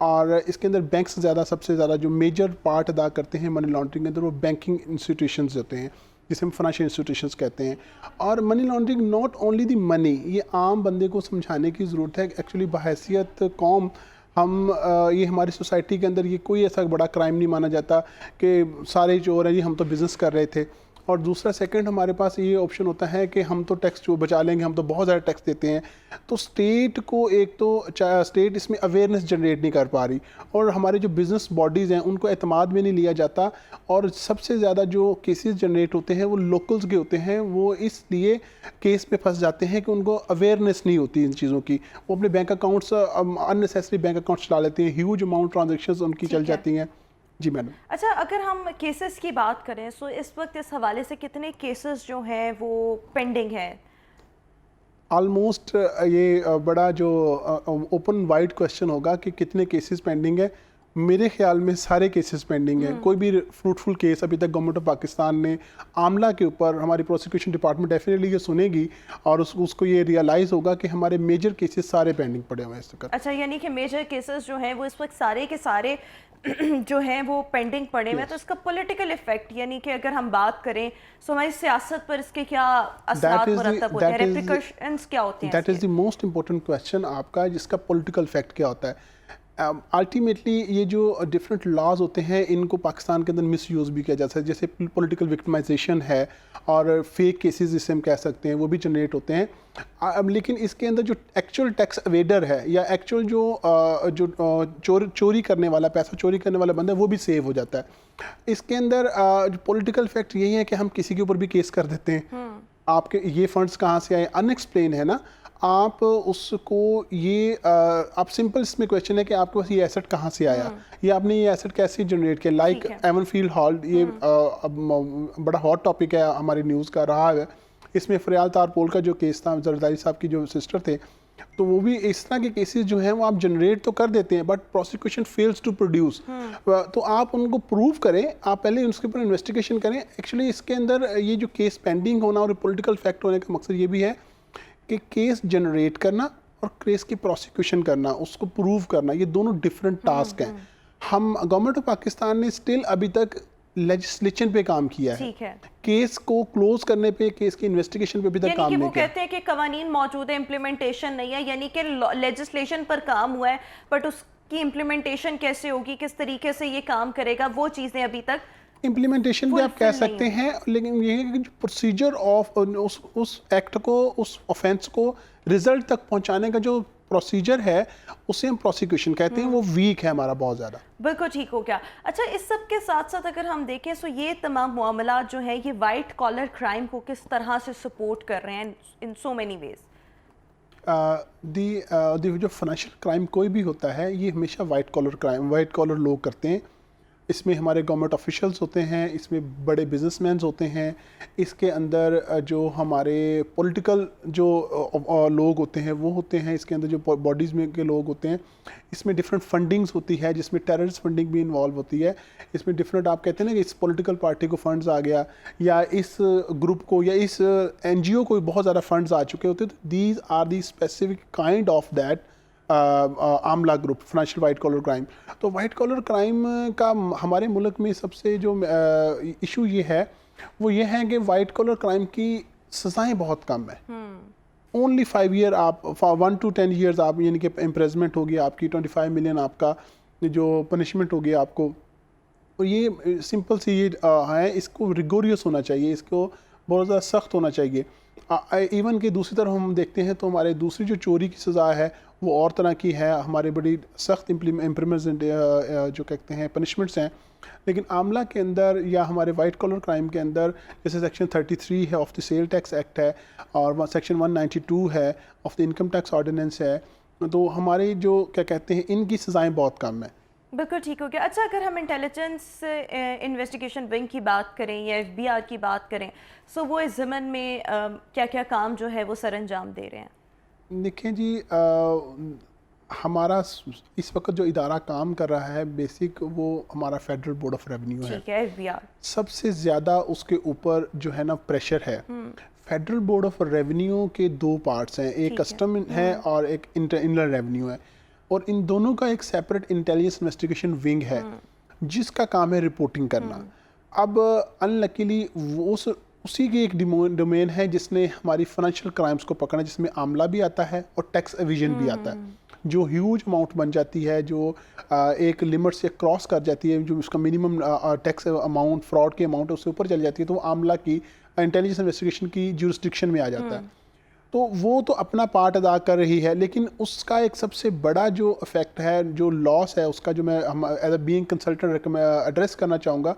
और इसके अंदर बैंक से ज़्यादा सबसे ज़्यादा जो मेजर पार्ट अदा करते हैं मनी लॉन्ड्रिंग के अंदर वो बैंकिंग इंस्टीट्यूशंस होते हैं जिसे हम फाइनेंशियल इंस्टीट्यूशंस कहते हैं। और money laundering not only the money, ये आम बंदे को समझाने की ज़रूरत है। एक्चुअली बहैसियत कौम हम ये हमारी सोसाइटी के अंदर ये कोई ऐसा बड़ा क्राइम नहीं माना जाता कि सारे चोर हैं जी हम तो बिज़नेस कर रहे थे। और दूसरा सेकंड हमारे पास ये ऑप्शन होता है कि हम तो टैक्स जो बचा लेंगे, हम तो बहुत ज़्यादा टैक्स देते हैं। तो स्टेट को एक तो स्टेट इसमें अवेयरनेस जनरेट नहीं कर पा रही, और हमारे जो बिज़नेस बॉडीज़ हैं उनको एतमाद में नहीं लिया जाता, और सबसे ज़्यादा जो केसेस जनरेट होते हैं वो लोकल्स के होते हैं। वो इसलिए केस में फंस जाते हैं कि उनको अवेयरनेस नहीं होती इन चीज़ों की। वो अपने bank accounts unnecessary bank accounts चला लेते हैं, ह्यूज अमाउंट ट्रांजेक्शन उनकी चल जाती हैं। जी मैडम। अच्छा, अगर हम केसेस की बात करें तो इस वक्त इस हवाले से कितने केसेस जो हैं वो पेंडिंग हैं? ऑलमोस्ट ये बड़ा जो ओपन वाइड क्वेश्चन होगा कि कितने केसेस पेंडिंग है। मेरे ख्याल में सारे केसेस पेंडिंग हैं। कोई भी फ्रूटफुल केस अभी तक गवर्नमेंट ऑफ पाकिस्तान ने आमला के ऊपर, हमारी प्रोसिक्यूशन डिपार्टमेंट डेफिनेटली ये सुनेगी और उसको ये रियलाइज़ होगा कि हमारे मेजर केसेस सारे पेंडिंग पड़े हुए हैं इस वक्त। अच्छा, यानी कि मेजर केसेस जो हैं वो इस वक्त सारे के सारे जो हैं वो पेंडिंग पड़े हुए हैं। तो इसका पॉलिटिकल इफेक्ट, यानी कि अगर हम बात करें तो हमारी सियासत पर इसके क्या असरात मुरतब होते हैं, रेप्रिकॉशंस क्या होते हैं? That is the most important question आपका, जिसका पॉलिटिकल इफेक्ट क्या होता है। अल्टीमेटली ये जो डिफरेंट लॉज होते हैं इनको पाकिस्तान के अंदर मिसयूज़ भी किया जाता है, जैसे पॉलिटिकल विक्टिमाइजेशन है और फेक केसेस जिसे हम कह सकते हैं वो भी जनरेट होते हैं। लेकिन इसके अंदर जो एक्चुअल टैक्स अवेडर है या एक्चुअल जो चोरी करने वाला, पैसा चोरी करने वाला बंदा है, वो भी सेव हो जाता है। इसके अंदर पॉलिटिकल इफेक्ट यही है कि हम किसी के ऊपर भी केस कर देते हैं। आपके ये फंड्स कहाँ से आए, अनएक्सप्लेन है ना, आप उसको ये आप सिंपल इसमें क्वेश्चन है कि आपके पास ये एसेट कहाँ से आया, ये आपने ये एसेट कैसे जनरेट किया। लाइक एवनफील्ड हॉल, ये बड़ा हॉट टॉपिक है हमारी न्यूज़ का रहा है। इसमें फरियाल तारपोल का जो केस था, जरदारी साहब की जो सिस्टर थे, तो वो भी इस तरह के केसेस जो हैं वो आप जनरेट तो कर देते हैं but prosecution fails to produce. तो आप उनको प्रूव करें, आप पहले उसके ऊपर इन्वेस्टिगेशन करें। एक्चुअली इसके अंदर ये जो केस पेंडिंग होना और पॉलिटिकल फैक्ट होने का मकसद ये भी है कि केस जनरेट करना और केस की प्रोसिक्यूशन करना, उसको प्रूव करना, ये दोनों डिफरेंट टास्क हैं। हम गवर्नमेंट ऑफ पाकिस्तान ने स्टिल अभी तक लेजिस्लेशन पे काम किया है, केस को क्लोज करने पे, केस की इन्वेस्टिगेशन पे अभी तक काम नहीं किया। वो कहते हैं कि कवानीन मौजूद है, इम्प्लीमेंटेशन नहीं है, यानी कि लेजिस्लेशन पर काम हुआ है बट उसकी इम्प्लीमेंटेशन कैसे होगी, किस तरीके से ये काम करेगा, वो चीज़ें अभी तक इम्प्लीमेंटेशन भी आप कह सकते हैं। लेकिन ये है कि प्रोसीजर ऑफ उस एक्ट को, उस ऑफेंस को रिजल्ट तक पहुंचाने का जो प्रोसीजर है उसे हम प्रोसिक्यूशन कहते हैं, वो वीक है हमारा बहुत ज़्यादा। बिल्कुल ठीक हो गया। अच्छा, इस सब के साथ साथ अगर हम देखें तो ये तमाम मामला जो है ये वाइट कॉलर क्राइम को किस तरह से सपोर्ट कर रहे हैं इन सो मेनी वेज? जो फाइनेंशियल क्राइम कोई भी होता है ये हमेशा white collar crime, white collar लोग करते हैं। इसमें हमारे गवर्नमेंट ऑफिशियल्स होते हैं, इसमें बड़े बिजनेसमैन होते हैं, इसके अंदर जो हमारे पॉलिटिकल जो लोग होते हैं वो होते हैं, इसके अंदर जो बॉडीज़ में के लोग होते हैं, इसमें डिफरेंट फंडिंग्स होती है जिसमें टेररिस्ट फंडिंग भी इन्वॉल्व होती है। इसमें डिफरेंट, आप कहते हैं ना कि इस पॉलिटिकल पार्टी को फंड्स आ गया या इस ग्रुप को या इस NGO को बहुत ज़्यादा फंड्स आ चुके होते हैं। तो these are the specific kind of that AMLA group, financial white collar crime. तो वाइट कॉलर क्राइम का हमारे मुल्क में सबसे जो इशू ये है वो ये है कि वाइट कॉलर क्राइम की सज़ाएं बहुत कम है। ओनली 5 ईयर, आप 1 to 10 ईयर्स आप, यानी कि इम्प्रेजमेंट होगी आपकी, 25 मिलियन आपका जो पनिशमेंट होगी आपको। और ये सिंपल सी ये है, इसको रिगोरियस होना चाहिए, इसको बहुत ज़्यादा सख्त होना चाहिए। इवन कि दूसरी तरफ हम देखते हैं तो हमारे दूसरी जो चोरी की सज़ा है वो और तरह की है, हमारे बड़ी सख्त इम्प्लीमेंट जो कहते हैं पनिशमेंट्स हैं। लेकिन आमला के अंदर या हमारे वाइट कॉलर क्राइम के अंदर जैसे सेक्शन 33 है of the sale tax act है, और सेक्शन 192 है of the income tax ordinance है, तो हमारे जो क्या कहते हैं इनकी सज़ाएं बहुत कम है। बिल्कुल ठीक हो गया। अच्छा, अगर हम इंटेलिजेंस इन्वेस्टिगेशन विंग की बात करें या FBI की बात करें, सो वो इस ज़मन में क्या क्या काम जो है वो सर अंजाम दे रहे हैं? देखिए जी, हमारा इस वक्त जो इदारा काम कर रहा है बेसिक, वो हमारा फेडरल बोर्ड ऑफ रेवेन्यू है। ठीक है, FBI सबसे ज़्यादा उसके ऊपर जो है ना प्रेशर है। फेडरल बोर्ड ऑफ रेवेन्यू के 2 पार्ट्स हैं, एक कस्टम है और एक इनलैंड रेवेन्यू है, और इन दोनों का एक सेपरेट इंटेलिजेंस इन्वेस्टिगेशन विंग है जिसका काम है रिपोर्टिंग करना। अब अनलकीली वो उसी की एक डोमेन है जिसने हमारी फाइनेंशियल क्राइम्स को पकड़ना, जिसमें आमला भी आता है और टैक्स एविजन भी आता है, जो ह्यूज अमाउंट बन जाती है, जो एक लिमिट से क्रॉस कर जाती है, जो उसका मिनिमम टैक्स अमाउंट, फ्रॉड के अमाउंट उससे ऊपर चली जाती है, तो वो आमला की इंटेलिजेंस इन्वेस्टिगेशन की ज्यूरिसडिक्शन में आ जाता है। तो वो तो अपना पार्ट अदा कर रही है, लेकिन उसका एक सबसे बड़ा जो इफेक्ट है, जो लॉस है उसका, जो मैं as a being consultant address करना चाहूँगा,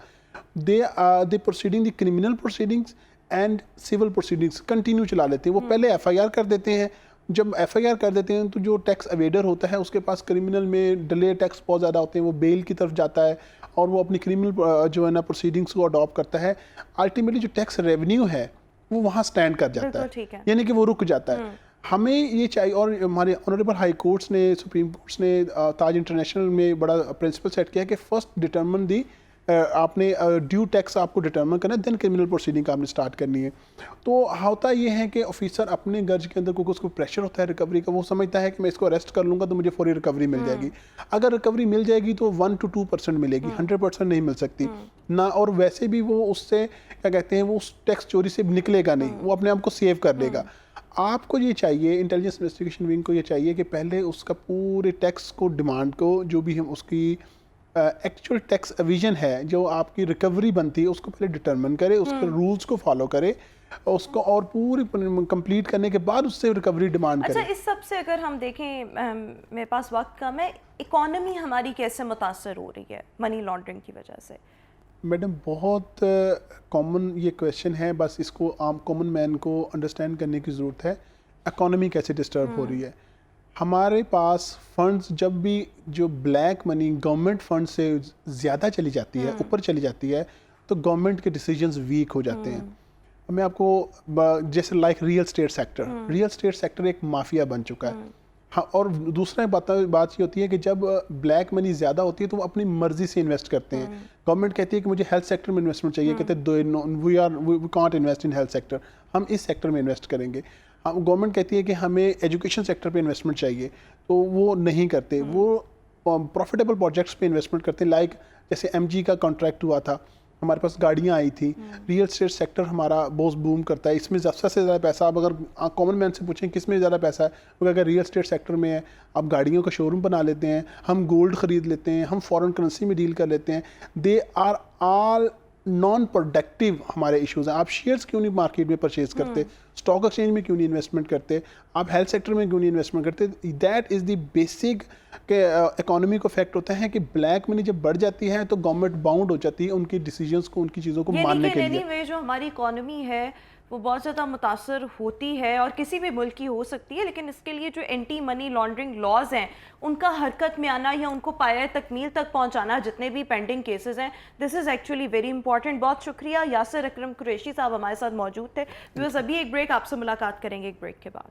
they proceeding the criminal proceedings and civil proceedings continue चला लेते हैं। वो पहले FIR कर देते हैं, जब FIR कर देते हैं तो जो टैक्स अवेडर होता है उसके पास क्रिमिनल में डिले टैक्स बहुत ज़्यादा होते हैं, वो बेल की तरफ जाता है और वो अपनी क्रिमिनल जो है ना प्रोसीडिंग्स को अडॉप्ट करता है। अल्टीमेटली जो टैक्स रेवेन्यू है वो वहाँ स्टैंड कर जाता है, यानी कि वो रुक जाता है। हमें ये चाहिए, और हमारे ऑनरेबल हाई कोर्ट्स ने, सुप्रीम कोर्ट्स ने ताज इंटरनेशनल में बड़ा प्रिंसिपल सेट किया कि फर्स्ट डिटर्मिन दी, आपने ड्यू टैक्स आपको डिटर्मिन करना है, देन क्रिमिनल प्रोसीडिंग आपने स्टार्ट करनी है। तो होता ये है कि ऑफिसर अपने गर्ज के अंदर, क्योंकि उसको प्रेशर होता है रिकवरी का, वो समझता है कि मैं इसको अरेस्ट कर लूँगा तो मुझे फौरी रिकवरी मिल जाएगी। अगर रिकवरी मिल जाएगी तो 1 to 2% मिलेगी, 100% नहीं मिल सकती ना। और वैसे भी वो उससे क्या कहते हैं, वो उस टैक्स चोरी से निकलेगा नहीं, वो अपने आप को सेव कर लेगा। आपको ये चाहिए, इंटेलिजेंस इन्वेस्टिगेशन विंग को ये चाहिए कि पहले उसका पूरे टैक्स को, डिमांड को, जो भी हम उसकी एक्चुअल टैक्स एविजन है, जो आपकी रिकवरी बनती है, उसको पहले डिटरमिन करे, उसके रूल्स को फॉलो करे, उसको और पूरी कंप्लीट करने के बाद उससे रिकवरी डिमांड करे। अच्छा, इस सब से अगर हम देखें, मेरे पास वक्त कम है, इकोनॉमी हमारी कैसे मुतासर हो रही है मनी लॉन्ड्रिंग की वजह से? मैडम, बहुत कॉमन ये क्वेश्चन है, बस इसको आम कॉमन मैन को अंडरस्टैंड करने की ज़रूरत है। इकोनॉमी कैसे डिस्टर्ब हो रही है? हमारे पास फंड्स, जब भी जो ब्लैक मनी गवर्नमेंट फंड से ज़्यादा चली जाती है, ऊपर चली जाती है, तो गवर्नमेंट के डिसीजंस वीक हो जाते हैं। मैं आपको जैसे लाइक रियल स्टेट सेक्टर एक माफिया बन चुका है। हाँ, और दूसरा बात ये होती है कि जब ब्लैक मनी ज़्यादा होती है तो वो अपनी मर्जी से इन्वेस्ट करते हैं। गवर्नमेंट कहती है कि मुझे हेल्थ सेक्टर में इन्वेस्टमेंट चाहिए, कहते हैं we can't invest in health sector, हम इस सेक्टर में इन्वेस्ट करेंगे। गवर्नमेंट कहती है कि हमें एजुकेशन सेक्टर पे इन्वेस्टमेंट चाहिए, तो वो नहीं करते, वो प्रॉफिटेबल प्रोजेक्ट्स पे इन्वेस्टमेंट करते। लाइक जैसे MG का कॉन्ट्रैक्ट हुआ था, हमारे पास गाड़ियाँ आई थी। रियल स्टेट सेक्टर हमारा बहुत बूम करता है, इसमें ज़्यादा से ज़्यादा पैसा, अब अगर कॉमन मैन से पूछें किस में ज़्यादा पैसा है, तो अगर रियल स्टेट सेक्टर में है, आप गाड़ियों का शोरूम बना लेते हैं, हम गोल्ड ख़रीद लेते हैं, हम फॉरेन करेंसी में डील कर लेते हैं। They are all non productive हमारे इश्यूज़ हैं। आप शेयर्स क्यों नहीं मार्केट में परचेज करते, स्टॉक एक्सचेंज में क्यों नहीं इन्वेस्टमेंट करते, आप हेल्थ सेक्टर में क्यों नहीं इन्वेस्टमेंट करते? दैट इज़ द बेसिक के इकोनॉमी को इफेक्ट होता है कि ब्लैक मनी जब बढ़ जाती है तो गवर्नमेंट बाउंड हो जाती है उनकी डिसीजंस को, उनकी चीज़ों को मानने के लिए। anyway, जो हमारी इकोनॉमी है वो बहुत ज़्यादा मुतासर होती है और किसी भी मुल्क की हो सकती है, लेकिन इसके लिए जो एंटी मनी लॉन्ड्रिंग लॉज हैं उनका हरकत में आना या उनको पाया तकमील तक पहुंचाना, जितने भी पेंडिंग केसेस हैं, this is actually very important. बहुत शुक्रिया, यासिर अकरम कुरैशी साहब हमारे साथ मौजूद थे। व्यूअर्स, अभी एक ब्रेक, आपसे मुलाकात करेंगे एक ब्रेक के बाद।